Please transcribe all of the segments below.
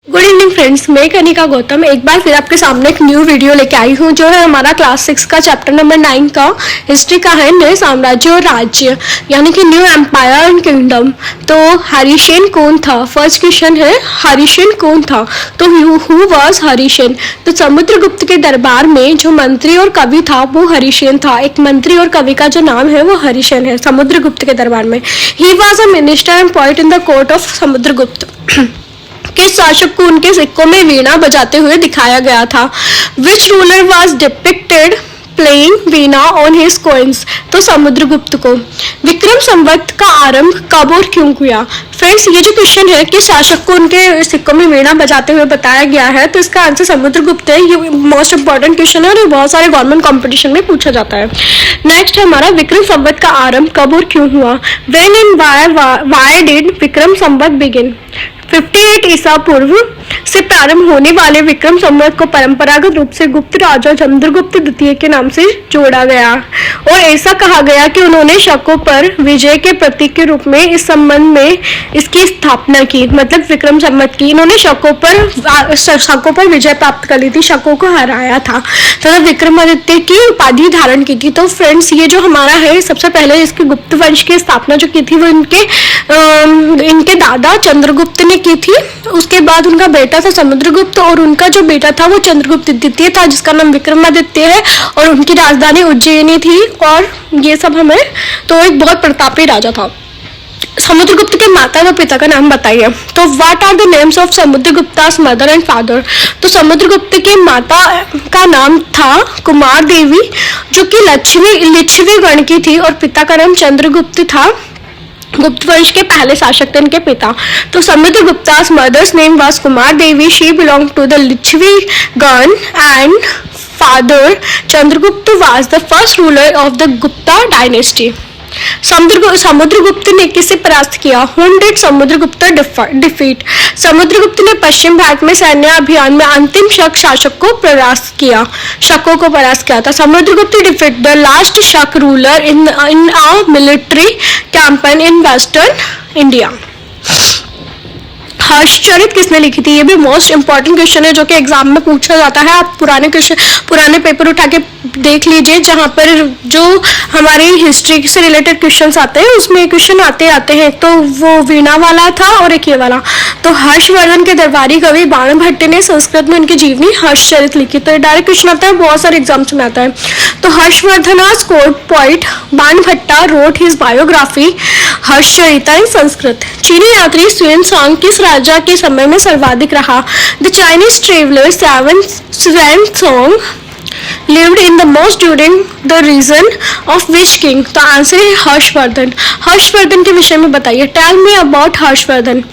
Good evening friends, मैं कनिका गौतम एक बार फिर आपके सामने एक न्यू वीडियो लेके आई हूँ जो है हमारा क्लास 6 का चैप्टर नंबर 9 का हिस्ट्री का है। नए साम्राज्य और राज्य यानी कि न्यू एम्पायर एंड किंगडम। तो हरिसेन कौन था? फर्स्ट क्वेश्चन है, हरिसेन कौन था? तो हु वाज हरिसेन? तो समुद्रगुप्त के दरबार में जो मंत्री और कवि था वो हरिसेन था। एक मंत्री और कवि का जो नाम है वो हरिसेन है समुद्रगुप्त के दरबार में। He was a minister and poet in the court of Samudragupta. किस शासक को उनके सिक्कों में वीणा बजाते हुए दिखाया गया था? Which ruler was depicted playing Veena on his coins? तो समुद्रगुप्त को। विक्रम संवत का आरंभ कब और क्यों हुआ? फ्रेंड्स, ये जो क्वेश्चन है कि शासक को उनके सिक्कों में वीणा बजाते हुए बताया गया है, तो इसका आंसर समुद्रगुप्त है। ये मोस्ट इंपॉर्टेंट क्वेश्चन है और ये बहुत सारे गवर्नमेंट कॉम्पिटिशन में पूछा जाता है। नेक्स्ट है हमारा, विक्रम संवत का आरंभ कब और क्यों हुआ? When and why did Vikram Samvat begin? 58 ईसा पूर्व से प्रारंभ होने वाले विक्रम संवत को परंपरागत रूप से गुप्त राजा चंद्रगुप्त द्वितीय के नाम से जोड़ा गया और ऐसा कहा गया कि उन्होंने शकों पर विजय के प्रतीक के रूप में इस संबंध में इसकी स्थापना की। मतलब विक्रम संवत की इन्होंने शकों पर विजय प्राप्त कर ली थी, शकों को हराया था, तो विक्रमादित्य की उपाधि धारण की थी। तो फ्रेंड्स, ये जो हमारा है सबसे पहले इसके गुप्त वंश की स्थापना जो की थी वो इनके दादा चंद्रगुप्त ने की थी। उसके बाद उनका बेटा था समुद्रगुप्त और उनका जो बेटा था वो चंद्रगुप्त द्वितीय था जिसका नाम विक्रमादित्य है और उनकी राजधानी उज्जैनी थी। और ये सब हमें तो एक बहुत प्रतापी राजा था। समुद्रगुप्त के माता व पिता का नाम बताइए। तो what are the names of Samudragupta's mother and father? तो समुद्रगुप्त के माता का नाम था कुमार देवी जो कि लिच्छवी गण की थी और पिता का नाम चंद्रगुप्त था। गुप्त वंश के पहले शासक थे इनके पिता। तो Samudragupta's mother's name was Kumar Devi. She belong to the Lichchhavi gana and father Chandragupta was the first ruler of the Gupta dynasty. Samudragupta ने किसे परास्त किया? Whom did Samudragupta defeat? Samudragupta ने पश्चिम भारत में सैन्य अभियान में अंतिम शक शासक को परास्त किया, शकों को परास्त किया था। समुद्रगुप्त डिफीट द लास्ट शक ruler in a military campaign in western India. Harshacharita किसने लिखी थी? ये भी मोस्ट इंपॉर्टेंट क्वेश्चन है जो कि एग्जाम में पूछा जाता है। आप पुराने पेपर उठा के देख लीजिए जहाँ पर जो हमारी हिस्ट्री से रिलेटेड क्वेश्चंस आते हैं उसमें क्वेश्चन आते हैं। तो वो वीणा वाला था और एक ये वाला। तो हर्षवर्धन के दरबारी कवि बाणभट्ट ने संस्कृत में उनकी जीवनी हर्षचरित लिखी। तो डायरेक्ट क्वेश्चन आता है, बहुत सारे एग्जाम्स में आता है। तो हर्षवर्धना's court poet बाणभट्टा wrote his biography हर्षचरिता इन संस्कृत। चीनी यात्री ह्वेनसांग किस राजा के समय में सर्वाधिक रहा? The Chinese traveller Hiuen Tsang lived in the most during the reign of which king? तो आंसर है हर्षवर्धन। हर्षवर्धन के विषय में बताइए। Tell me about Harshvardhan.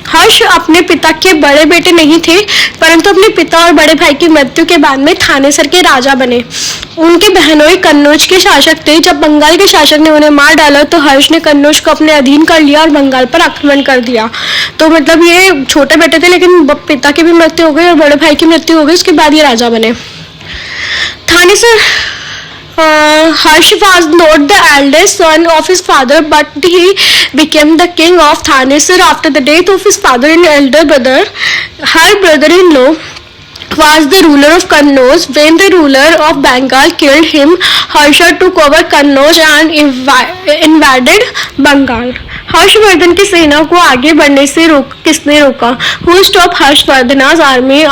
Harsha अपने पिता के बड़े बेटे नहीं थे परंतु अपने पिता और बड़े भाई की मृत्यु के बाद में थानेसर के राजा बने। उनके बहनोई कन्नौज के शासक थे। जब बंगाल के शासक ने उन्हें मार डाला तो हर्ष ने कन्नौज को अपने अधीन कर लिया और बंगाल पर आक्रमण कर दिया। तो मतलब ये छोटे बेटे थे लेकिन पिता की भी मृत्यु हो गई और बड़े भाई की मृत्यु हो गई, उसके बाद ये राजा बने। Thanesar Harsh was not the eldest son of his father, but he became the king of Thanesar after the death of his father and elder brother. Her brother-in-law was the ruler of Kannauj. When the ruler of Bengal killed him, Harsha took over Kannauj and invaded Bengal. Harshvardhan की सेना को आगे बढ़ने से किसने रोका? Who stopped Harshvardhana's army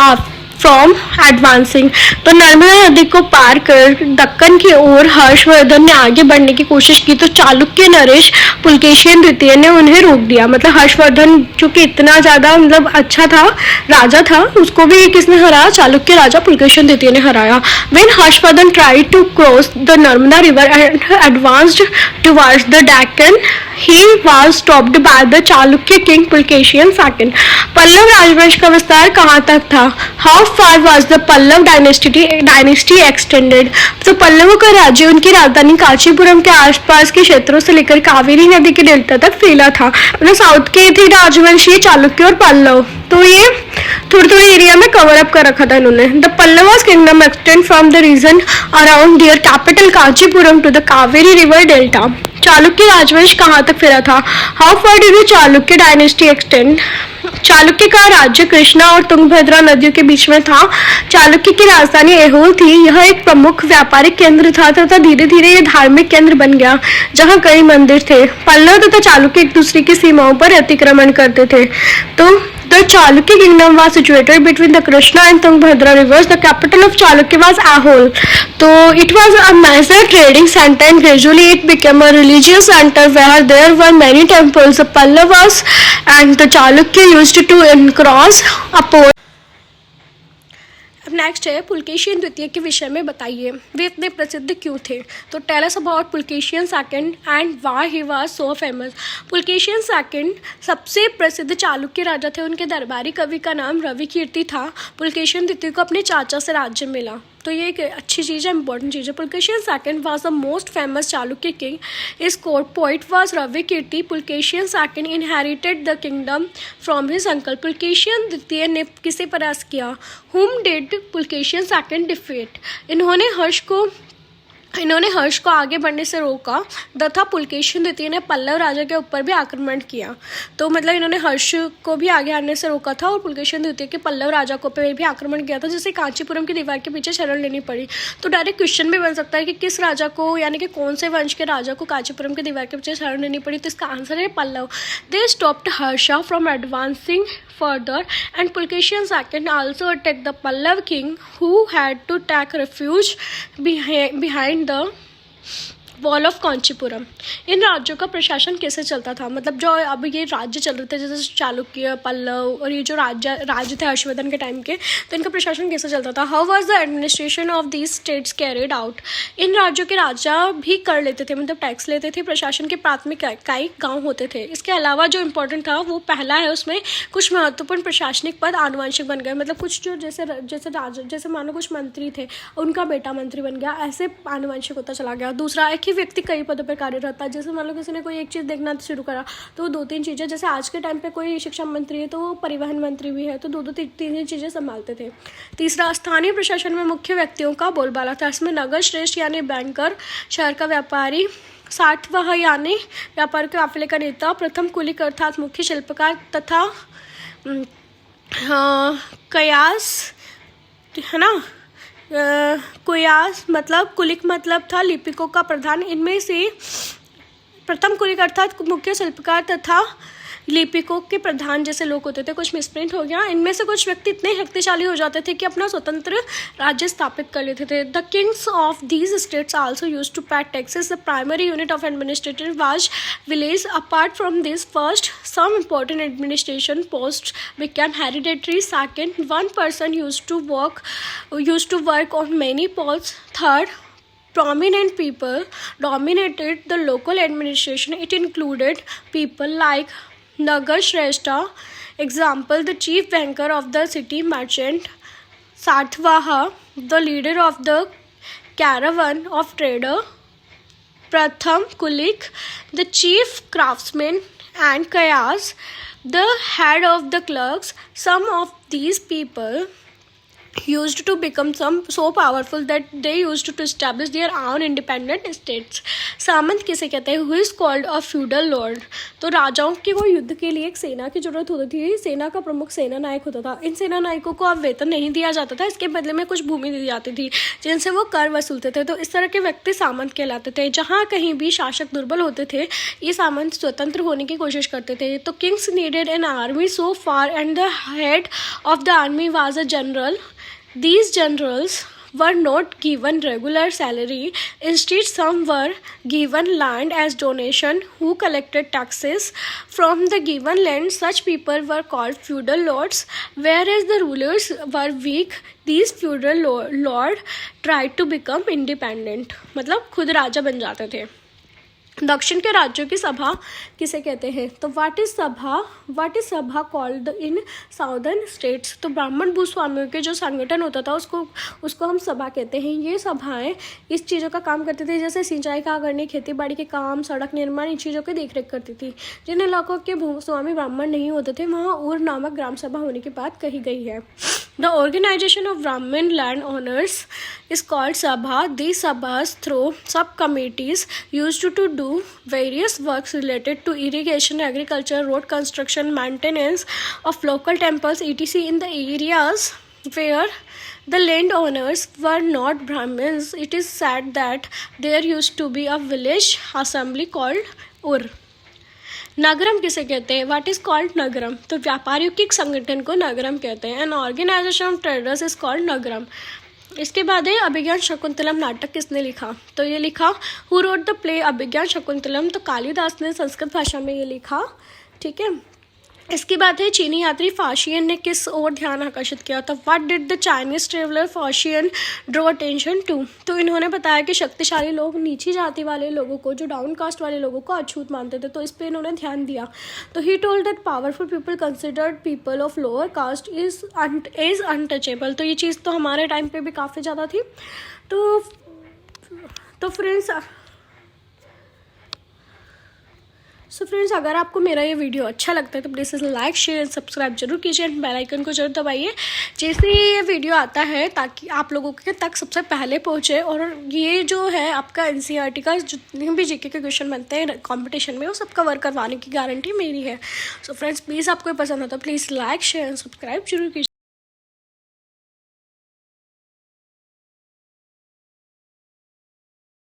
from advancing? तो नर्मदा नदी को पार कर दक्कन की ओर हर्षवर्धन ने आगे बढ़ने की कोशिश की तो चालुक्य नरेश पुलकेशिन द्वितीय ने उन्हें रोक दिया। मतलब हर्षवर्धन जो कि इतना ज्यादा मतलब अच्छा था, राजा था, उसको भी किसने हराया? चालुक्य राजा पुलकेशिन द्वितीय ने हराया। When Harshavardhan tried to cross the Narmada river and advanced towards the Deccan, he was stopped by the Chalukya king Pulakeshin second. Pallava राजवंश का विस्तार कहाँ तक था? How far was the Pallava dynasty extended? तो पल्लवों का राज्य उनकी राजधानी कांचीपुरम के आसपास के क्षेत्रों से लेकर कावेरी नदी के डेल्टा तक फैला था। मतलब साउथ के थे राजवंश ये चालुक्य और पल्लव, तो ये थोड़ी एरिया में कवर अप कर रखा था इन्होंने। The Pallavas kingdom extend from the region around their capital Kanchipuram to the Kaveri river delta. Chalukya राजवंश कहाँ तक फैला था? How far did the Chalukya dynasty extend? Chalukya का राज्य कृष्णा और तुंगभद्रा नदियों के बीच में था। चालुक्य की राजधानी ऐहोल थी। यह एक प्रमुख व्यापारिक केंद्र था तथा धीरे धीरे ये धार्मिक केंद्र बन गया, जहाँ कई मंदिर थे। पल्लव तथा चालुक्य एक दूसरे की सीमाओं पर अतिक्रमण करते थे। तो The Chalukya kingdom was situated between the Krishna and Tungabhadra rivers. The capital of Chalukya was Ahol. So it was a major trading center and gradually it became a religious center where there were many temples. The Pallavas and the Chalukya used to encroach upon. अब next है पुलकेशियन द्वितीय के विषय में बताइए, वे इतने प्रसिद्ध क्यों थे। तो tell us about Pulakeshin second and why he was so famous. Pulakeshin second सबसे प्रसिद्ध चालुक्य राजा थे। उनके दरबारी कवि का नाम रवि कीर्ति था। पुलकेशियन द्वितीय को अपने चाचा से राज्य मिला, तो ये एक अच्छी चीज़ है, इंपॉर्टेंट चीज़ है। Pulakeshin second was the most famous Chalukya king. इस court poet was Ravi Kirti. Pulakeshin second inherited the kingdom from his uncle. Pulakeshin द्वितीय ने किसे परास्त किया? हुम डिड पुलकेशियन सेकंड डिफीट। इन्होंने हर्ष को आगे बढ़ने से रोका तथा पुलकेशियन द्वितीय ने पल्लव राजा के ऊपर भी आक्रमण किया। तो मतलब इन्होंने हर्ष को भी आगे आने से रोका था और पुलकेशियन द्वितीय के पल्लव राजा को पे भी आक्रमण किया था, जिससे कांचीपुरम की दीवार के पीछे शरण लेनी पड़ी। तो डायरेक्ट क्वेश्चन भी बन सकता है कि किस राजा को, यानी कि कौन से वंश के राजा को कांचीपुरम की दीवार के पीछे शरण लेनी पड़ी। तो इसका आंसर है Pallava. They stopped Harsha from advancing further and Pulakeshin second also attacked the Pallav king who had to take refuge behind the wall of Kanchipuram. इन राज्यों का प्रशासन कैसे चलता था? मतलब जो अब ये राज्य चल रहे थे जैसे चालुक्य, पल्लव और ये जो राज्य थे हर्षवर्धन के टाइम के, तो इनका प्रशासन कैसे चलता था? How was the administration of these states carried out. इन राज्यों के राजा भी कर लेते थे, मतलब टैक्स लेते थे। प्रशासन के प्राथमिक इकाई गाँव होते थे। इसके अलावा जो इंपॉर्टेंट था वो पहला है, उसमें कुछ महत्वपूर्ण प्रशासनिक पद आनुवंशिक बन गए। मतलब कुछ जो जैसे मानो कुछ मंत्री थे, उनका बेटा मंत्री बन गया, ऐसे आनुवंशिक होता चला गया। दूसरा, एक ही व्यक्ति कई पदों पर कार्यरत था। जैसे मान लो किसी ने कोई एक चीज़ देखना शुरू करा तो 2-3 चीज़ें, जैसे आज के टाइम पे कोई शिक्षा मंत्री है तो वो परिवहन मंत्री भी है, तो 2-3 चीज़ें संभालते थे। तीसरा, स्थानीय प्रशासन में मुख्य व्यक्तियों का बोलबाला था। इसमें नगर श्रेष्ठ यानी बैंकर, शहर का व्यापारी, सातवाह यानी व्यापार के काफिले का नेता, प्रथम कुलिक अर्थात मुख्य शिल्पकार तथा कयास, है ना, कुयास मतलब कुलिक मतलब था लिपिकों का प्रधान। इनमें से प्रथम कुलिक अर्थात मुख्य शिल्पकार तथा लिपिकों के प्रधान जैसे लोग होते थे। कुछ मिसप्रिंट हो गया। इनमें से कुछ व्यक्ति इतने शक्तिशाली हो जाते थे कि अपना स्वतंत्र राज्य स्थापित कर लेते थे। The kings of these states also used to pay taxes. The primary unit of administration was village. Apart from this, first some important administration posts became hereditary. Second, one person used to work on many posts. Third, prominent people dominated the local administration. It included people like Nagar Shrestha, example the chief banker of the city merchant, Satvaha, the leader of the caravan of trader, Pratham Kulik, the chief craftsman, and Kayas, the head of the clerks. Some of these people used to become so powerful that they used to establish their own independent states. सामंत किसे कहते हैं? Who is called a feudal lord. तो राजाओं की वो युद्ध के लिए एक सेना की जरूरत होती थी। सेना का प्रमुख सेना नायक होता था। इन सेना नायकों को अब वेतन नहीं दिया जाता था, इसके बदले में कुछ भूमि दी जाती थी जिनसे वो कर वसूलते थे। तो इस तरह के व्यक्ति सामंत कहलाते थे। जहाँ कहीं भी शासक दुर्बल होते थे, ये सामंत स्वतंत्र होने की कोशिश करते थे। तो Kings needed an army so far and the head of the army was a general. These generals were not given regular salary. Instead, some were given land as donation who collected taxes from the given land. Such people were called feudal lords. Whereas the rulers were weak, these feudal lord tried to become independent. मतलब खुद राजा बन जाते थे। दक्षिण के राज्यों की सभा किसे कहते हैं? तो व्हाट इज सभा कॉल्ड इन साउदर्न स्टेट्स? तो ब्राह्मण भूस्वामियों के जो संगठन होता था उसको हम सभा कहते हैं। ये सभाएं इस चीज़ों का काम करती थी, जैसे सिंचाई का करनी, खेती बाड़ी के काम, सड़क निर्माण, इन चीज़ों की देखरेख करती थी। जिन इलाकों के भूस्वामी ब्राह्मण नहीं होते थे वहाँ ऊर नामक ग्राम सभा होने की बात कही गई है। The organization of Brahmin landowners is called Sabha. These Sabhas, through subcommittees, used to do various works related to irrigation, agriculture, road construction, maintenance of local temples, etc. in the areas where the landowners were not Brahmins. It is said that there used to be a village assembly called Ur. नगरम किसे कहते हैं? What is called nagaram? तो व्यापारियों के एक संगठन को नगरम कहते हैं. An organization of traders is called nagaram. इसके बाद है अभिज्ञान शकुंतलम नाटक किसने लिखा? तो ये लिखा हु रोट द प्ले अभिज्ञान शकुंतलम? तो कालिदास ने संस्कृत भाषा में ये लिखा. ठीक है. इसकी बात है चीनी यात्री फाशियन ने किस ओर ध्यान आकर्षित किया था? What did the Chinese traveller Faxian draw attention to? तो इन्होंने बताया कि शक्तिशाली लोग नीची जाति वाले लोगों को, जो डाउन कास्ट वाले लोगों को अछूत मानते थे, तो इस पर इन्होंने ध्यान दिया. तो he told that powerful people considered people of lower caste is untouchable. तो ये चीज़ तो हमारे टाइम पे भी काफ़ी ज़्यादा थी. तो फ्रेंड्स अगर आपको मेरा ये वीडियो अच्छा लगता है तो प्लीज़ इसे लाइक शेयर एंड सब्सक्राइब जरूर कीजिए एंड बेल आइकन को जरूर दबाइए जैसे ही ये वीडियो आता है, ताकि आप लोगों के तक सबसे पहले पहुँचे. और ये जो है आपका NCERT का जितने भी GK के क्वेश्चन बनते हैं कॉम्पिटिशन में, वो सब कवर करवाने की गारंटी मेरी है. सो फ्रेंड्स प्लीज़ आपको पसंद आता है please like share and subscribe जरूर कीजिए.